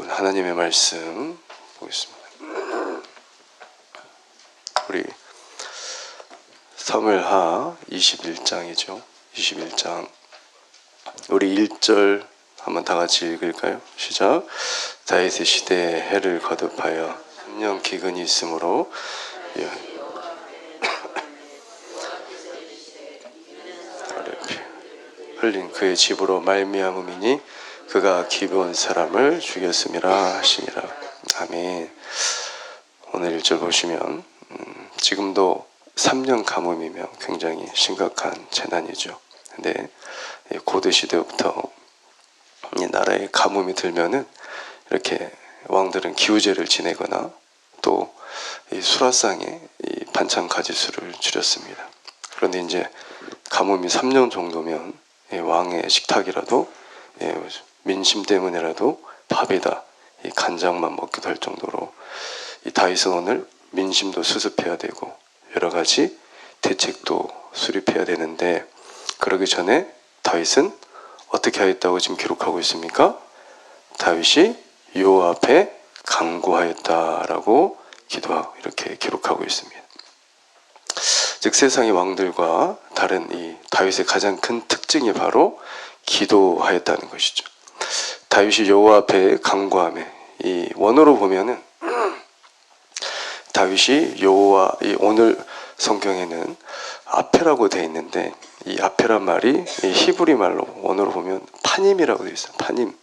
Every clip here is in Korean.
오늘 하나님의 말씀 보겠습니다. 우리 사무엘하 21장이죠. 21장 우리 1절 한번 다 같이 읽을까요? 시작. 다윗의 시대에 해를 거듭하여 3년 기근이 있으므로 흘린 그의 집으로 말미암음이니 그가 기브온 사람을 죽였음이라 하시니라. 아멘. 오늘 1절 보시면 지금도 3년 가뭄이면 굉장히 심각한 재난이죠. 근데 고대 시대부터 이 나라에 가뭄이 들면은 이렇게 왕들은 기우제를 지내거나 또 이 수라상에 이 반찬 가지수를 줄였습니다. 그런데 이제 가뭄이 3년 정도면 왕의 식탁이라도 민심 때문에라도 밥에다 이 간장만 먹기도 할 정도로 이 다윗은 오늘 민심도 수습해야 되고 여러 가지 대책도 수립해야 되는데 그러기 전에 다윗은 어떻게 하였다고 지금 기록하고 있습니까? 다윗이 여호와 앞에 간구하였다라고 기도하고 이렇게 기록하고 있습니다. 즉 세상의 왕들과 다른 이 다윗의 가장 큰 특징이 바로 기도하였다는 것이죠. 다윗이 여호와 앞에 간구하며 이 원어로 보면은 다윗이 여호와 이 오늘 성경에는 아페라고 되어 있는데 이 아페란 말이 이 히브리 말로 원어로 보면 파님이라고 되어 있어요. 파님.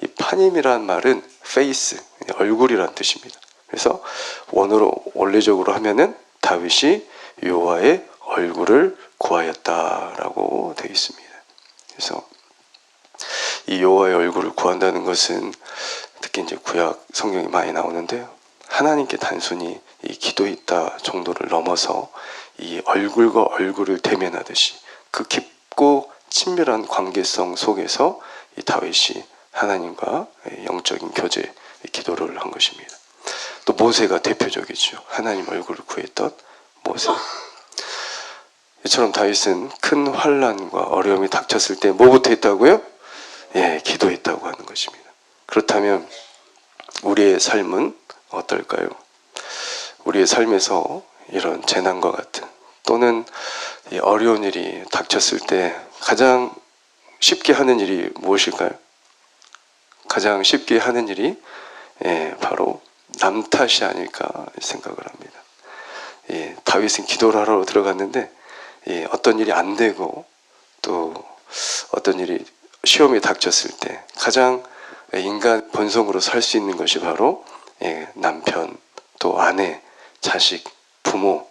이 파님이란 말은 페이스, 얼굴이란 뜻입니다. 그래서 원어로 원래적으로 하면은 다윗이 여호와의 얼굴을 구하였다라고 되어 있습니다. 그래서 이 여호와의 얼굴을 구한다는 것은 특히 이제 구약 성경이 많이 나오는데요. 하나님께 단순히 이 기도했다 정도를 넘어서 이 얼굴과 얼굴을 대면하듯이 그 깊고 친밀한 관계성 속에서 이 다윗이 하나님과 영적인 교제 기도를 한 것입니다. 또 모세가 대표적이죠. 하나님 얼굴을 구했던 모세. 이처럼 다윗은 큰 환난과 어려움이 닥쳤을 때 뭐부터 했다고요? 기도했다고 하는 것입니다. 그렇다면 우리의 삶은 어떨까요? 우리의 삶에서 이런 재난과 같은 또는 어려운 일이 닥쳤을 때 가장 쉽게 하는 일이 무엇일까요? 가장 쉽게 하는 일이 바로 남 탓이 아닐까 생각을 합니다. 다윗은 기도를 하러 들어갔는데 어떤 일이 안 되고 또 어떤 일이 시험이 닥쳤을 때 가장 인간 본성으로 살 수 있는 것이 바로 남편, 또 아내, 자식, 부모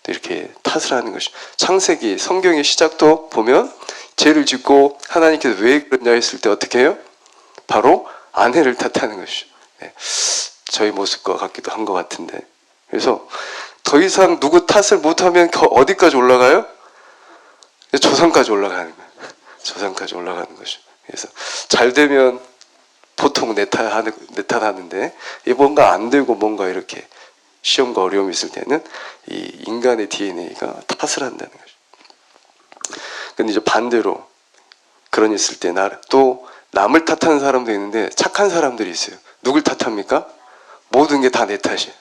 이렇게 탓을 하는 것이 창세기 성경의 시작도 보면 죄를 짓고 하나님께서 왜 그러냐 했을 때 어떻게 해요? 바로 아내를 탓하는 것이죠. 저희 모습과 같기도 한 것 같은데 그래서 더 이상 누구 탓을 못하면 어디까지 올라가요? 조상까지 올라가는 거예요. 조상까지 올라가는 것이죠. 그래서 잘 되면 보통 내 탓하는데 뭔가 안 되고 뭔가 이렇게 시험과 어려움이 있을 때는 이 인간의 DNA가 탓을 한다는 거죠. 근데 이제 반대로 그런 일 있을 때 또 남을 탓하는 사람도 있는데 착한 사람들이 있어요. 누굴 탓합니까? 모든 게 다 내 탓이에요.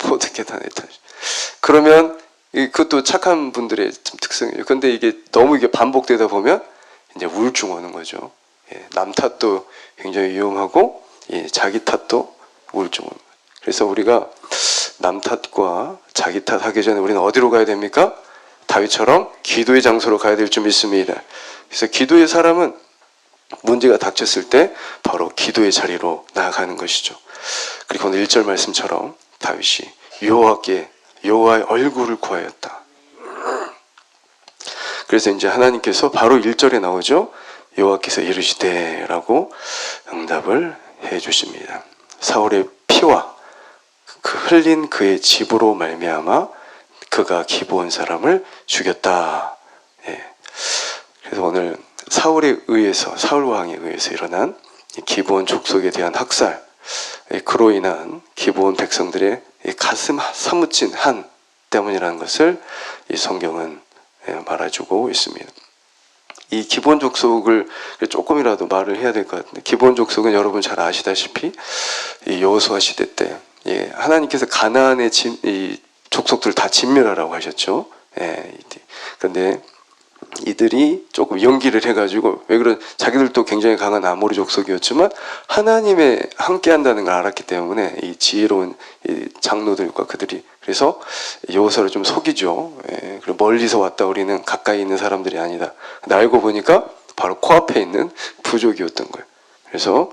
모든 게 다 내 탓이에요. 그러면 그것도 착한 분들의 특성이에요. 근데 이게 너무 반복되다 보면 이제 우울증 오는 거죠. 남 탓도 굉장히 위험하고 자기 탓도 우울증 오는 거예요. 그래서 우리가 남 탓과 자기 탓하기 전에 우리는 어디로 가야 됩니까? 다윗처럼 기도의 장소로 가야 될 줄 믿습니다. 그래서 기도의 사람은 문제가 닥쳤을 때 바로 기도의 자리로 나아가는 것이죠. 그리고 오늘 1절 말씀처럼 다윗이 여호와의 얼굴을 구하였다. 그래서 이제 하나님께서 바로 1절에 나오죠. 여호와께서 이르시되 라고 응답을 해 주십니다. 사울의 피와 그 흘린 그의 집으로 말미암아 그가 기브온 사람을 죽였다. 그래서 오늘 사울 왕에 의해서 일어난 기브온 족속에 대한 학살, 그로 인한 기브온 백성들의 가슴 사무친 한 때문이라는 것을 이 성경은 말해주고 있습니다. 이 기본 족속을 조금이라도 말을 해야 될 것 같은데, 기본 족속은 여러분 잘 아시다시피 이 여호수아 시대 때 하나님께서 가나안의 이 족속들 다 진멸하라고 하셨죠. 그런데 이들이 조금 연기를 해가지고, 왜 그런, 자기들도 굉장히 강한 아모리 족속이었지만 하나님의 함께 한다는 걸 알았기 때문에 이 지혜로운 이 장로들과 그들이 그래서 여호수아를 좀 속이죠. 그리고 멀리서 왔다, 우리는 가까이 있는 사람들이 아니다. 근데 알고 보니까 바로 코앞에 있는 부족이었던 거예요. 그래서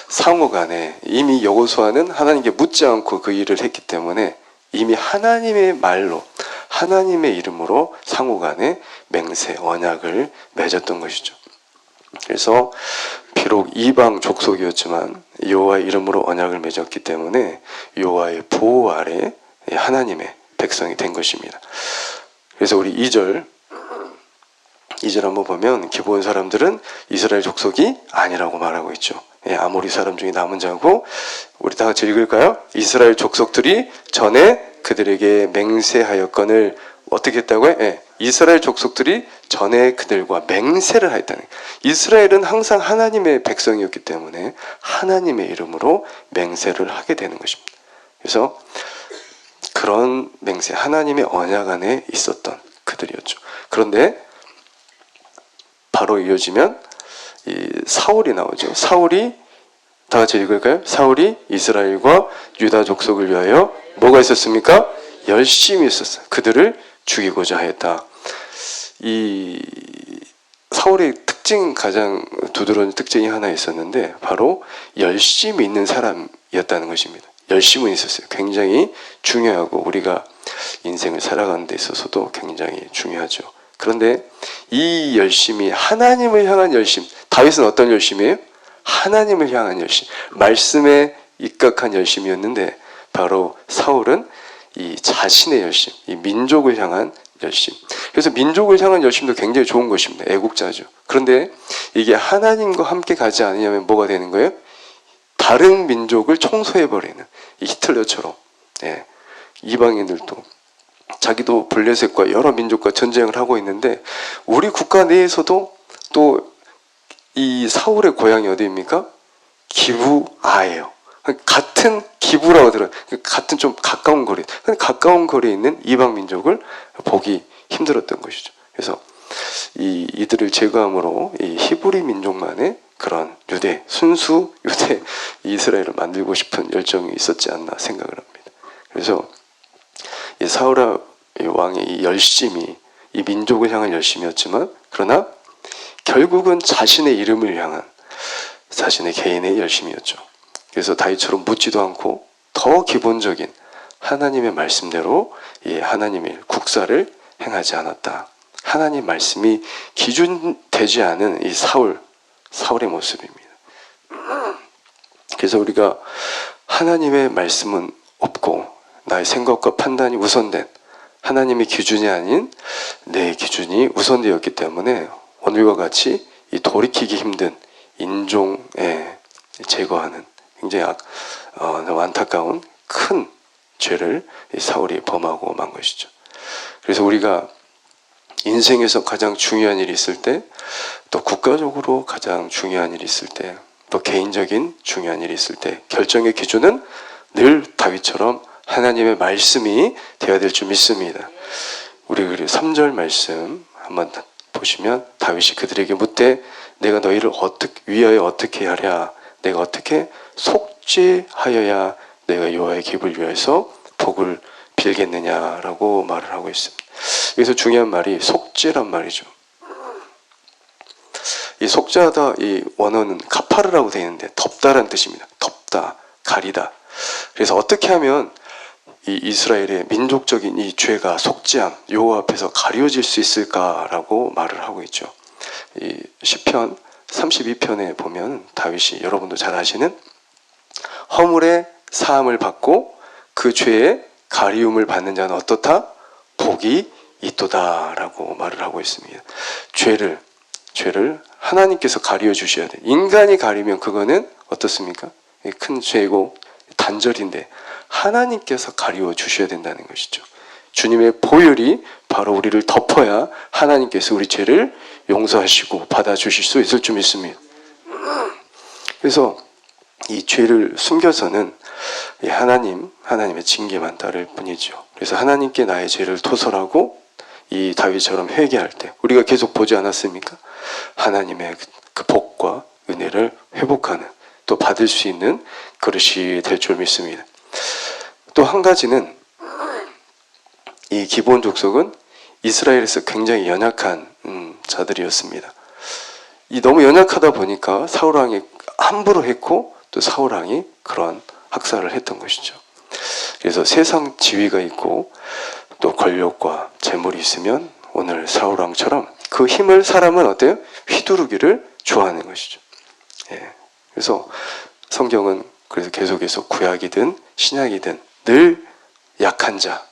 상호간에 이미 여호수아는 하나님께 묻지 않고 그 일을 했기 때문에 이미 하나님의 말로, 하나님의 이름으로 상호간에 맹세, 언약을 맺었던 것이죠. 그래서 비록 이방 족속이었지만 여호와의 이름으로 언약을 맺었기 때문에 여호와의 보호 아래 하나님의 백성이 된 것입니다. 그래서 우리 2절 한번 보면, 기브온 사람들은 이스라엘 족속이 아니라고 말하고 있죠. 아모리 사람 중에 남은 자고, 우리 다 같이 읽을까요? 이스라엘 족속들이 전에 그들에게 맹세하였거늘, 어떻게 했다고요? 이스라엘 족속들이 전에 그들과 맹세를 하였다는 거예요. 이스라엘은 항상 하나님의 백성이었기 때문에 하나님의 이름으로 맹세를 하게 되는 것입니다. 그래서 그런 맹세, 하나님의 언약 안에 있었던 그들이었죠. 그런데 바로 이어지면 이 사울이 나오죠. 사울이, 다 같이 읽을까요? 사울이 이스라엘과 유다 족속을 위하여 뭐가 있었습니까? 열심히 있었어요. 그들을 죽이고자 하였다. 이 사울의 특징, 가장 두드러진 특징이 하나 있었는데, 바로 열심히 있는 사람이었다는 것입니다. 열심은 있었어요. 굉장히 중요하고 우리가 인생을 살아가는 데 있어서도 굉장히 중요하죠. 그런데 이 열심이 하나님을 향한 열심, 다윗은 어떤 열심이에요? 하나님을 향한 열심, 말씀에 입각한 열심이었는데, 바로 사울은 이 자신의 열심, 이 민족을 향한 열심. 그래서 민족을 향한 열심도 굉장히 좋은 것입니다. 애국자죠. 그런데 이게 하나님과 함께 가지 않으면 뭐가 되는 거예요? 다른 민족을 청소해버리는, 이 히틀러처럼 이방인들도 자기도 블레셋과 여러 민족과 전쟁을 하고 있는데, 우리 국가 내에서도 또 이 사울의 고향이 어디입니까? 기브아예요. 같은 기브라고 들어요. 같은 좀 가까운 거리, 가까운 거리에 있는 이방 민족을 보기 힘들었던 것이죠. 그래서 이들을 제거함으로 이 히브리 민족만의 그런 유대, 순수 유대 이스라엘을 만들고 싶은 열정이 있었지 않나 생각을 합니다. 그래서 이 사울 왕의 이 열심이 이 민족을 향한 열심이었지만, 그러나 결국은 자신의 이름을 향한 자신의 개인의 열심이었죠. 그래서 다윗처럼 묻지도 않고 더 기본적인 하나님의 말씀대로 이 하나님의 국사를 행하지 않았다. 하나님 말씀이 기준되지 않은 이 사울의 모습입니다. 그래서 우리가 하나님의 말씀은 없고 나의 생각과 판단이 우선된, 하나님의 기준이 아닌 내 기준이 우선되었기 때문에 오늘과 같이 이 돌이키기 힘든 인종에 제거하는 굉장히 안타까운 큰 죄를 사울이 범하고 만 것이죠. 그래서 우리가 인생에서 가장 중요한 일이 있을 때, 또 국가적으로 가장 중요한 일이 있을 때, 또 개인적인 중요한 일이 있을 때, 결정의 기준은 늘 다윗처럼 하나님의 말씀이 되어야 될 줄 믿습니다. 우리 3절 말씀 한번 보시면, 다윗이 그들에게 묻되 내가 너희를 위하여 어떻게 하랴? 내가 어떻게 속죄하여야 내가 여호와의 기업을 위해서 복을 빌겠느냐라고 말을 하고 있습니다. 여기서 중요한 말이 속죄란 말이죠. 이 속죄하다, 이 원어는 가파르라고 되어 있는데 덮다라는 뜻입니다. 덮다, 가리다. 그래서 어떻게 하면 이 이스라엘의 민족적인 이 죄가 속죄함, 여호와 앞에서 가려질 수 있을까라고 말을 하고 있죠. 이 시편 32편에 보면 다윗이, 여러분도 잘 아시는, 허물의 사함을 받고 그 죄의 가리움을 받는 자는 어떻다? 복이 있도다라고 말을 하고 있습니다. 죄를 하나님께서 가려 주셔야 돼. 인간이 가리면 그거는 어떻습니까? 큰 죄고 단절인데 하나님께서 가리워 주셔야 된다는 것이죠. 주님의 보혈이 바로 우리를 덮어야 하나님께서 우리 죄를 용서하시고 받아주실 수 있을 줄 믿습니다. 그래서 이 죄를 숨겨서는 하나님의 징계만 따를 뿐이죠. 그래서 하나님께 나의 죄를 토설하고 이 다윗처럼 회개할 때 우리가 계속 보지 않았습니까? 하나님의 그 복과 은혜를 회복하는, 또 받을 수 있는 그릇이 될 줄 믿습니다. 또 한 가지는 이 기브온 족속은 이스라엘에서 굉장히 연약한 자들이었습니다. 이 너무 연약하다 보니까 사울 왕이 함부로 했고 또 사울 왕이 그러한 학살을 했던 것이죠. 그래서 세상 지위가 있고 또 권력과 재물이 있으면 오늘 사울 왕처럼 그 힘을 사람은 어때요? 휘두르기를 좋아하는 것이죠. 예. 그래서 성경은 그래서 계속해서 구약이든 신약이든 늘 약한 자,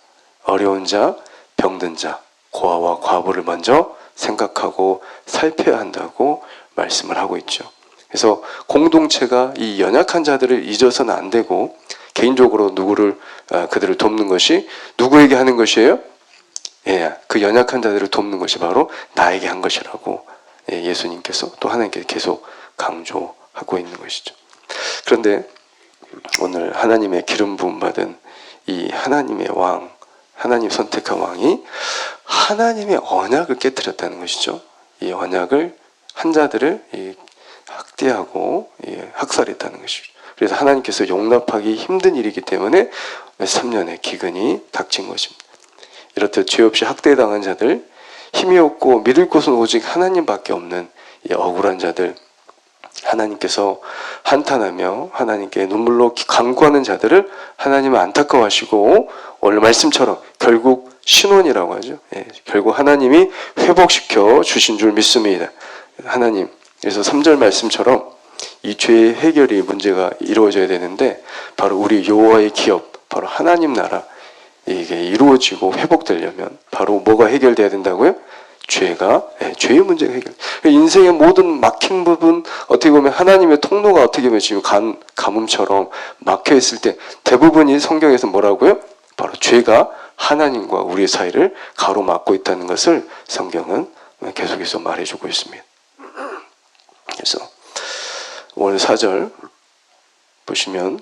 어려운 자, 병든 자, 고아와 과부를 먼저 생각하고 살펴야 한다고 말씀을 하고 있죠. 그래서 공동체가 이 연약한 자들을 잊어서는 안 되고 개인적으로 그들을 돕는 것이 누구에게 하는 것이에요? 예, 그 연약한 자들을 돕는 것이 바로 나에게 한 것이라고 예수님께서 또 하나님께서 계속 강조하고 있는 것이죠. 그런데 오늘 하나님의 기름 부음 받은 이 하나님의 왕, 하나님 선택한 왕이 하나님의 언약을 깨뜨렸다는 것이죠. 이 언약을 한 자들을 학대하고 학살했다는 것이죠. 그래서 하나님께서 용납하기 힘든 일이기 때문에 3년의 기근이 닥친 것입니다. 이렇듯 죄 없이 학대당한 자들, 힘이 없고 믿을 곳은 오직 하나님밖에 없는 이 억울한 자들, 하나님께서 한탄하며 하나님께 눈물로 간구하는 자들을 하나님은 안타까워하시고 오늘 말씀처럼 결국 신원이라고 하죠. 결국 하나님이 회복시켜 주신 줄 믿습니다. 하나님, 그래서 3절 말씀처럼 이 죄의 해결이 문제가 이루어져야 되는데 바로 우리 여호와의 기업, 바로 하나님 나라 이게 이루어지고 회복되려면 바로 뭐가 해결돼야 된다고요? 죄의 문제가 해결. 인생의 모든 막힌 부분, 어떻게 보면 하나님의 통로가 어떻게 보면 지금 가뭄처럼 막혀 있을 때 대부분이 성경에서 뭐라고요? 바로 죄가 하나님과 우리의 사이를 가로막고 있다는 것을 성경은 계속해서 말해주고 있습니다. 그래서 오늘 4절 보시면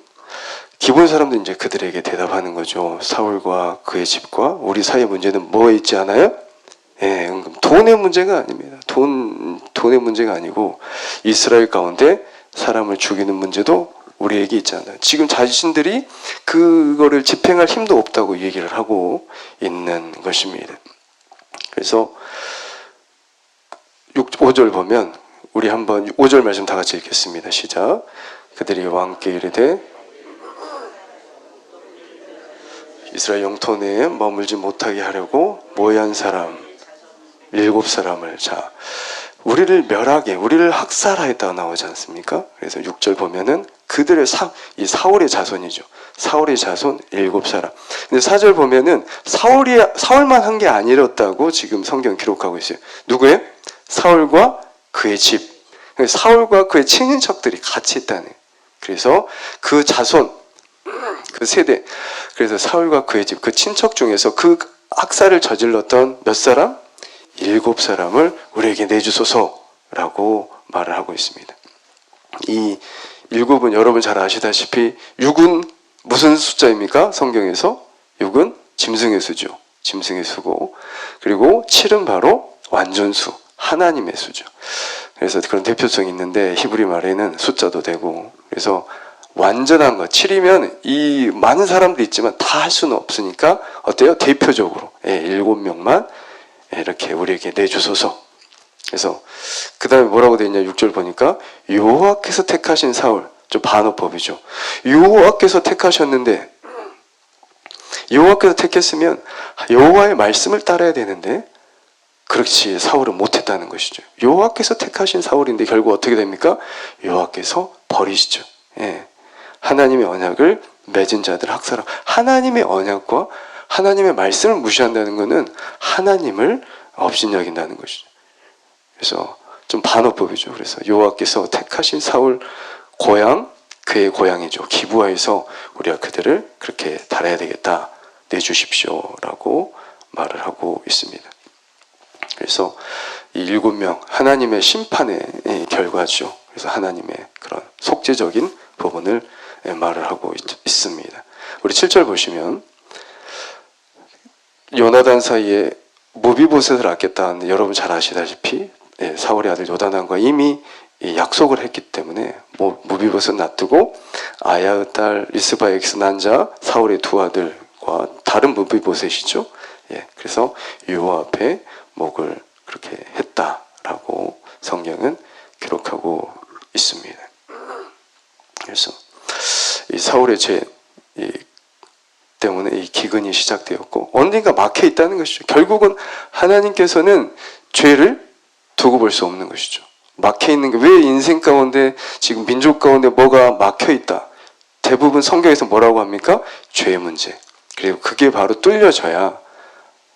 기본 사람도 이제 그들에게 대답하는 거죠. 사울과 그의 집과 우리 사이의 문제는 뭐에 있지 않아요? 예, 돈의 문제가 아닙니다. 돈의 문제가 아니고 이스라엘 가운데 사람을 죽이는 문제도 우리에게 있잖아요. 지금 자신들이 그거를 집행할 힘도 없다고 얘기를 하고 있는 것입니다. 그래서 5절 보면 우리 한번 5절 말씀 다 같이 읽겠습니다. 시작. 그들이 왕께 이르되 이스라엘 영토 내에 머물지 못하게 하려고 모의한 사람 7사람을 우리를 멸하게, 우리를 학살하였다고 나오지 않습니까? 그래서 6절 보면은 그들의 이 사울의 자손이죠. 사울의 자손 7사람. 근데 4절 보면은 사울만 한 게 아니었다고 지금 성경 기록하고 있어요. 누구예요? 사울과 그의 집. 사울과 그의 친인척들이 같이 있다는. 그래서 그 자손, 그 세대. 그래서 사울과 그의 집, 그 친척 중에서 그 학살을 저질렀던 몇 사람? 7사람을 우리에게 내주소서라고 말을 하고 있습니다. 이 7은 여러분 잘 아시다시피 6은 무슨 숫자입니까? 성경에서 6은 짐승의 수죠. 짐승의 수고, 그리고 7은 바로 완전수, 하나님의 수죠. 그래서 그런 대표성이 있는데 히브리 말에는 숫자도 되고, 그래서 완전한 것, 7이면 이 많은 사람들이 있지만 다 할 수는 없으니까 어때요? 대표적으로 7명만 이렇게 우리에게 내주소서. 그래서 그 다음에 뭐라고 되어 있냐, 6절 보니까 여호와께서 택하신 사울, 좀 반어법이죠. 여호와께서 택하셨는데, 여호와께서 택했으면 여호와의 말씀을 따라야 되는데 그렇지 사울은 못했다는 것이죠. 여호와께서 택하신 사울인데 결국 어떻게 됩니까? 여호와께서 버리시죠. 하나님의 언약을 맺은 자들 학살하고, 하나님의 언약과 하나님의 말씀을 무시한다는 것은 하나님을 업신여긴다는 것이죠. 그래서 좀 반어법이죠. 그래서 여호와께서 택하신 사울 고향, 그의 고향이죠. 기브아에서 우리가 그들을 그렇게 달아야 되겠다. 내주십시오라고 말을 하고 있습니다. 그래서 이 7명 하나님의 심판의 결과죠. 그래서 하나님의 그런 속죄적인 부분을 말을 하고 있습니다. 우리 7절 보시면 요나단 사이에 무비보셋을 아꼈다 하는데 여러분 잘 아시다시피 사울의 아들 요나단과 이미 약속을 했기 때문에 무비보셋 놔두고 아야의 딸 리스바에게서 난 자 사울의 두 아들과 다른 무비보셋이죠. 그래서 요압의 목을 그렇게 했다라고 성경은 기록하고 있습니다. 그래서 이 사울의 죄 때문에 이 기근이 시작되었고 언젠가 막혀 있다는 것이죠. 결국은 하나님께서는 죄를 두고 볼 수 없는 것이죠. 막혀 있는 게 왜 인생 가운데 지금 민족 가운데 뭐가 막혀 있다. 대부분 성경에서 뭐라고 합니까? 죄의 문제. 그리고 그게 바로 뚫려져야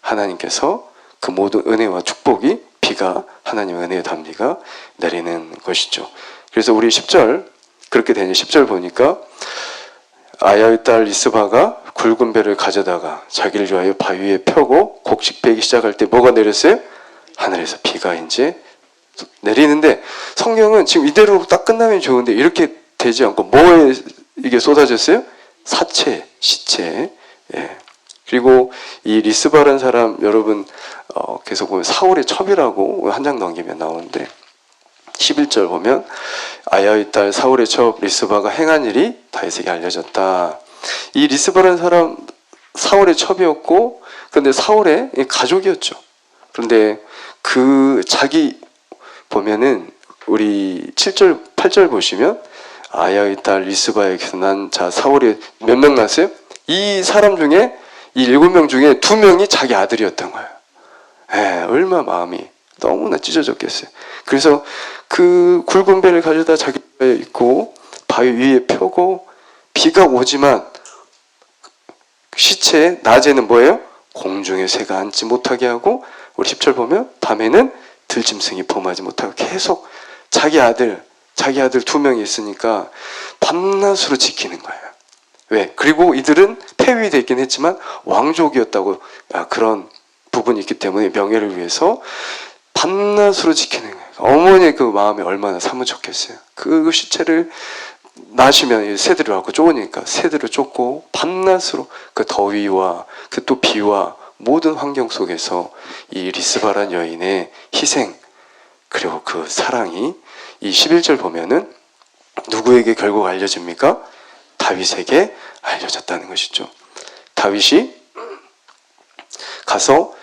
하나님께서 그 모든 은혜와 축복이 비가 하나님의 은혜의 단비가 내리는 것이죠. 그래서 우리 10절 그렇게 되니 10절 보니까 아야의 딸 리스바가 굵은 배를 가져다가 자기를 위하여 바위에 펴고 곡식 베기 시작할 때 뭐가 내렸어요? 하늘에서 비가 이제 내리는데 성경은 지금 이대로 딱 끝나면 좋은데 이렇게 되지 않고 뭐에 이게 쏟아졌어요? 사체, 시체. 그리고 이 리스바라는 사람 여러분 계속 보면 사울의 첩이라고 한 장 넘기면 나오는데 11절 보면 아야의 딸 사울의 첩 리스바가 행한 일이 다윗에게 알려졌다. 이 리스바라는 사람 사울의 첩이었고 그런데 사울의 가족이었죠. 그런데 그 자기 보면은 우리 7절 8절 보시면 아야의 딸 리스바에게서 난 자 사울이 몇 명 났어요? 이 사람 중에 이 7명 중에 2명이 자기 아들이었던 거예요. 얼마 마음이 너무나 찢어졌겠어요. 그래서 그 굵은 배를 가져다 자기 배에 있고 바위 위에 펴고 비가 오지만 시체에 낮에는 뭐예요? 공중에 새가 앉지 못하게 하고 우리 10절 보면 밤에는 들짐승이 범하지 못하고 계속 자기 아들 2명이 있으니까 밤낮으로 지키는 거예요. 왜? 그리고 이들은 폐위되어 있긴 했지만 왕족이었다고 그런 부분이 있기 때문에 명예를 위해서 밤낮으로 지키는 거예요. 어머니의 그 마음이 얼마나 사무쳤겠어요. 그 시체를 나시면 새들이 와서 쫓으니까 새들을 쫓고 밤낮으로 그 더위와 그 또 비와 모든 환경 속에서 이 리스바란 여인의 희생 그리고 그 사랑이 이 11절 보면은 누구에게 결국 알려집니까? 다윗에게 알려졌다는 것이죠. 다윗이 가서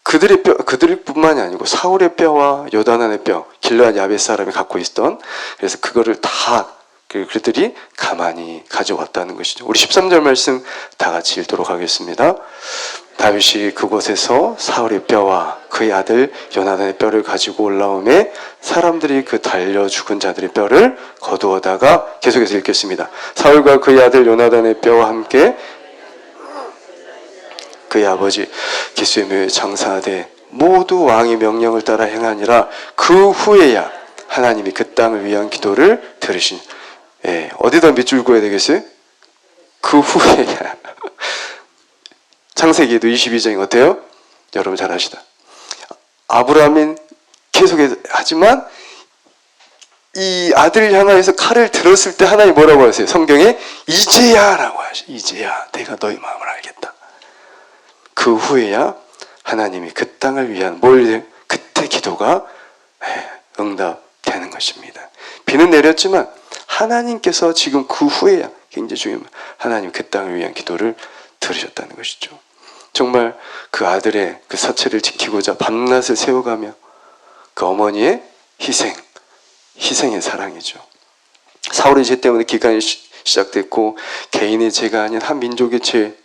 그들일 뿐만이 아니고 사울의 뼈와 요나단의 뼈, 길르앗 야벳 사람이 갖고 있었던 그래서 그거를 다 그들이 가만히 가져왔다는 것이죠. 우리 13절 말씀 다 같이 읽도록 하겠습니다. 다윗이 그곳에서 사울의 뼈와 그의 아들 요나단의 뼈를 가지고 올라오매 사람들이 그 달려 죽은 자들의 뼈를 거두어다가 계속해서 읽겠습니다. 사울과 그의 아들 요나단의 뼈와 함께 그의 아버지 기스의 묘에 장사하되 모두 왕의 명령을 따라 행하니라. 그 후에야 하나님이 그 땅을 위한 기도를 들으신. 어디다 밑줄 그어야 되겠어요? 그 후에야. 창세기에도 22장이 어때요? 여러분 잘 아시다. 아브라함은 계속하지만 이 아들을 향하여서 칼을 들었을 때 하나님 뭐라고 하세요? 성경에 이제야라고 하시죠. 이제야 내가 너희 마음을 알겠다. 그 후에야 하나님이 그 땅을 위한 그때 기도가 응답되는 것입니다. 비는 내렸지만 하나님께서 지금 그 후에야 굉장히 중요합니다. 하나님 그 땅을 위한 기도를 들으셨다는 것이죠. 정말 그 아들의 그 사체를 지키고자 밤낮을 세워가며 그 어머니의 희생의 사랑이죠. 사울의 죄 때문에 기간이 시작됐고 개인의 죄가 아닌 한 민족의 죄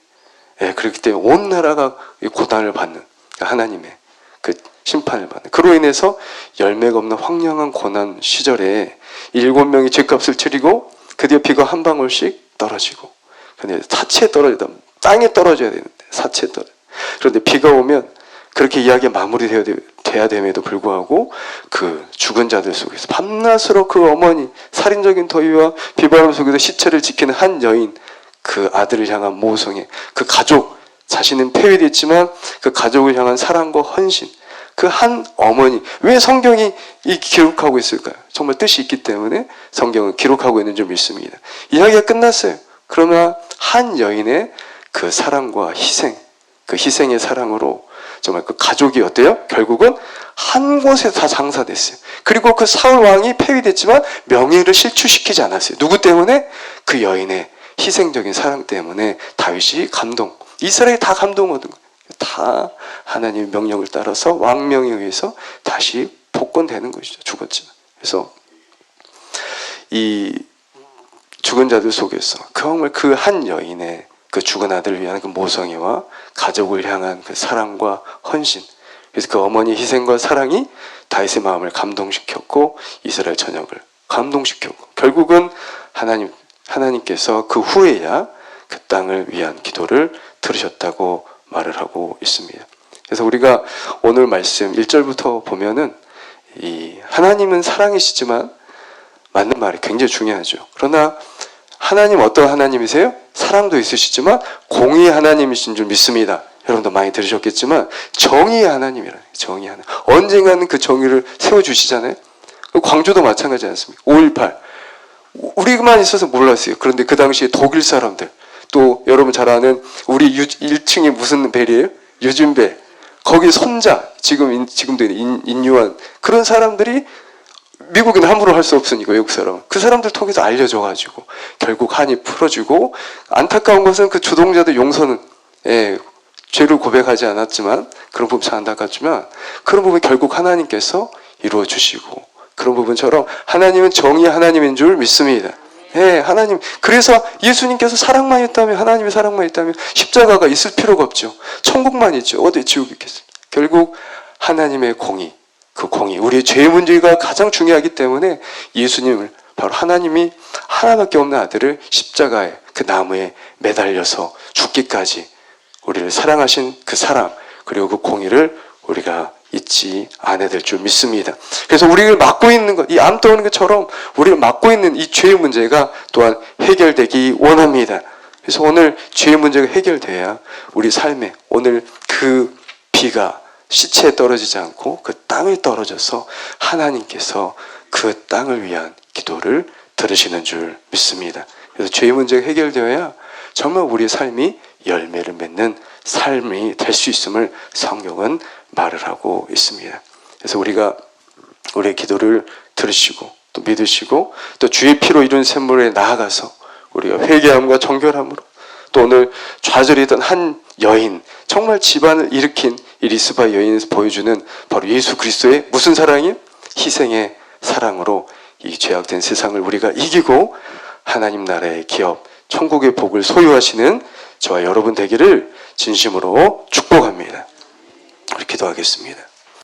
그렇기 때문에 온 나라가 고난을 받는 하나님의 그 심판을 받는 그로 인해서 열매가 없는 황량한 고난 시절에 7명이 죄값을 치르고 드디어 비가 한 방울씩 떨어지고 근데 사체에 떨어지다 땅에 떨어져야 되는데 사체에 떨어져. 그런데 비가 오면 그렇게 이야기가 마무리돼야 됨에도 불구하고 그 죽은 자들 속에서 밤낮으로 그 어머니 살인적인 더위와 비바람 속에서 시체를 지키는 한 여인 그 아들을 향한 모성애 그 가족 자신은 폐위됐지만 그 가족을 향한 사랑과 헌신, 그 한 어머니, 왜 성경이 기록하고 있을까요? 정말 뜻이 있기 때문에 성경은 기록하고 있는 줄 믿습니다. 이야기가 끝났어요. 그러나 한 여인의 그 사랑과 희생, 그 희생의 사랑으로 정말 그 가족이 어때요? 결국은 한 곳에 다 장사됐어요. 그리고 그 사울 왕이 폐위됐지만 명예를 실추시키지 않았어요. 누구 때문에? 그 여인의 희생적인 사랑 때문에 다윗이 감동, 이스라엘이 다 감동 얻은 거예요. 다 하나님의 명령을 따라서 왕명에 의해서 다시 복권되는 것이죠. 죽었지만. 그래서 이 죽은 자들 속에서 정말 그 한 여인의 그 죽은 아들을 위한 그 모성애와 가족을 향한 그 사랑과 헌신, 그래서 그 어머니의 희생과 사랑이 다윗의 마음을 감동시켰고 이스라엘 전역을 감동시켰고 결국은 하나님께서 그 후에야 그 땅을 위한 기도를 들으셨다고 말을 하고 있습니다. 그래서 우리가 오늘 말씀 1절부터 보면은 이 하나님은 사랑이시지만 맞는 말이 굉장히 중요하죠. 그러나 하나님 어떤 하나님이세요? 사랑도 있으시지만 공의의 하나님이신 줄 믿습니다. 여러분도 많이 들으셨겠지만 정의의 하나님이라는, 정의의 하나님. 언젠가는 그 정의를 세워주시잖아요. 광주도 마찬가지 않습니까? 5.18 우리만 있어서 몰랐어요. 그런데 그 당시에 독일 사람들, 또 여러분 잘 아는 우리 1층이 무슨 벨이에요? 유진벨. 거기 손자, 지금도 인유한 그런 사람들이 미국인 함부로 할 수 없으니까 외국 사람은 그 사람들 통해서 알려져가지고 결국 한이 풀어지고, 안타까운 것은 그 주동자들 용서는 죄를 고백하지 않았지만 그런 부분 참 안타깝지만 그런 부분 결국 하나님께서 이루어 주시고, 그런 부분처럼 하나님은 정의의 하나님인 줄 믿습니다. 하나님. 그래서 예수님께서 사랑만 있다면, 하나님의 사랑만 있다면 십자가가 있을 필요가 없죠. 천국만 있죠. 어디 지옥이 있겠어요. 결국 하나님의 공의, 그 공의, 우리의 죄의 문제가 가장 중요하기 때문에 예수님을, 바로 하나님이 하나밖에 없는 아들을 십자가에, 그 나무에 매달려서 죽기까지 우리를 사랑하신 그 사랑, 그리고 그 공의를 우리가 잊지 않아야 될 줄 믿습니다. 그래서 우리를 막고 있는 것, 이 암 떠오는 것처럼 우리를 막고 있는 이 죄의 문제가 또한 해결되기 원합니다. 그래서 오늘 죄의 문제가 해결돼야 우리 삶에 오늘 그 비가 시체에 떨어지지 않고 그 땅에 떨어져서 하나님께서 그 땅을 위한 기도를 들으시는 줄 믿습니다. 그래서 죄의 문제가 해결되어야 정말 우리의 삶이 열매를 맺는 삶이 될 수 있음을 성경은 말을 하고 있습니다. 그래서 우리가 우리의 기도를 들으시고 또 믿으시고 또 주의 피로 이룬 샘물에 나아가서 우리가 회개함과 정결함으로, 또 오늘 좌절이던 한 여인, 정말 집안을 일으킨 이 리스바 여인에서 보여주는 바로 예수 그리스도의 무슨 사랑이? 희생의 사랑으로 이 죄악된 세상을 우리가 이기고 하나님 나라의 기업, 천국의 복을 소유하시는 저와 여러분 되기를 진심으로 축복합니다. 우리 기도하겠습니다.